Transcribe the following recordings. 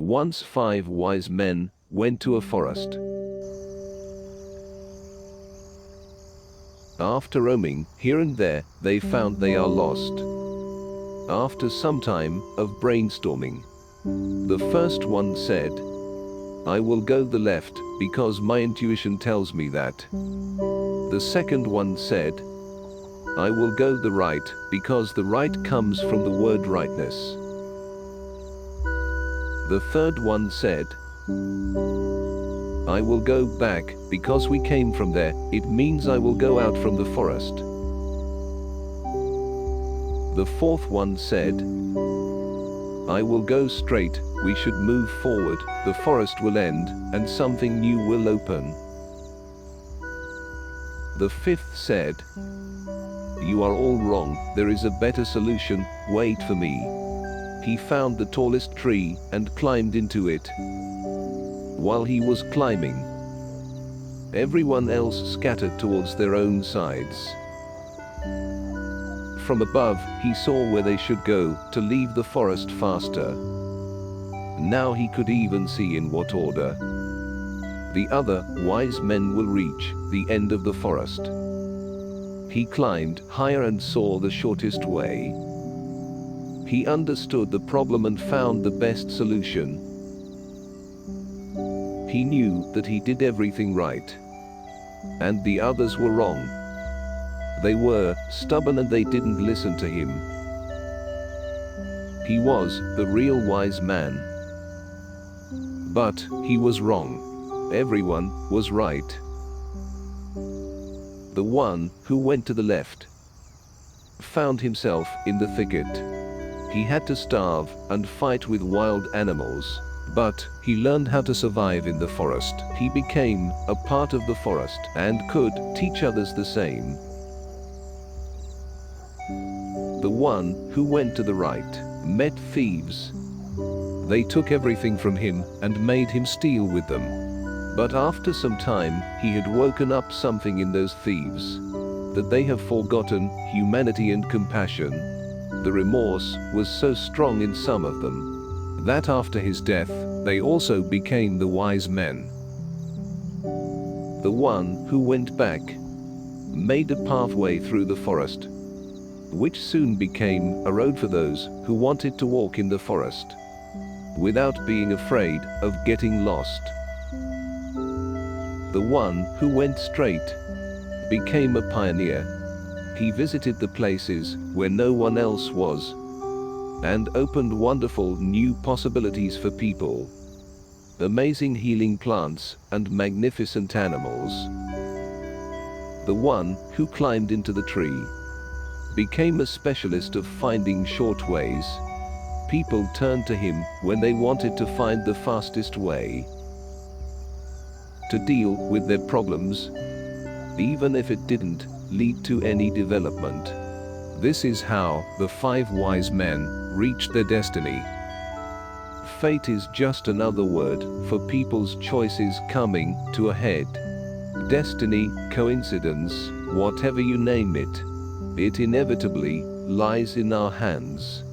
Once 5 wise men went to a forest. After roaming here and there, they found they are lost. After some time of brainstorming, the first one said, "I will go the left because my intuition tells me that." The second one said, "I will go the right because the right comes from the word rightness." The third one said, "I will go back because we came from there. It means I will go out from the forest." The fourth one said, "I will go straight. We should move forward. The forest will end and something new will open." The fifth said, "You are all wrong. There is a better solution. Wait for me." He found the tallest tree and climbed into it. While he was climbing, everyone else scattered towards their own sides. From above, he saw where they should go to leave the forest faster. Now he could even see in what order the other wise men will reach the end of the forest. He climbed higher and saw the shortest way. He understood the problem and found the best solution. He knew that he did everything right, and the others were wrong. They were stubborn and they didn't listen to him. He was the real wise man. But he was wrong. Everyone was right. The one who went to the left found himself in the thicket. He had to starve and fight with wild animals, but he learned how to survive in the forest. He became a part of the forest and could teach others the same. The one who went to the right met thieves. They took everything from him and made him steal with them. But after some time, he had woken up something in those thieves, that they have forgotten humanity and compassion. The remorse was so strong in some of them, that after his death, they also became the wise men. The one who went back made a pathway through the forest, which soon became a road for those who wanted to walk in the forest, without being afraid of getting lost. The one who went straight became a pioneer. He visited the places where no one else was, and opened wonderful new possibilities for people. Amazing healing plants and magnificent animals. The one who climbed into the tree became a specialist of finding short ways. People turned to him when they wanted to find the fastest way to deal with their problems, even if it didn't lead to any development. This is how the 5 wise men reached their destiny. Fate is just another word for people's choices coming to a head. Destiny, coincidence, whatever you name it, it inevitably lies in our hands.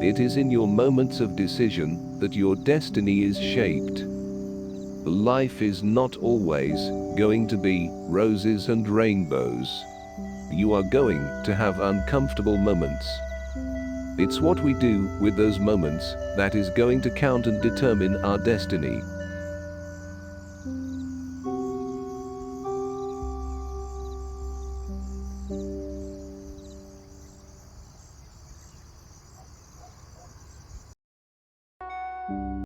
It is in your moments of decision that your destiny is shaped. Life is not always going to be roses and rainbows. You are going to have uncomfortable moments. It's what we do with those moments that is going to count and determine our destiny.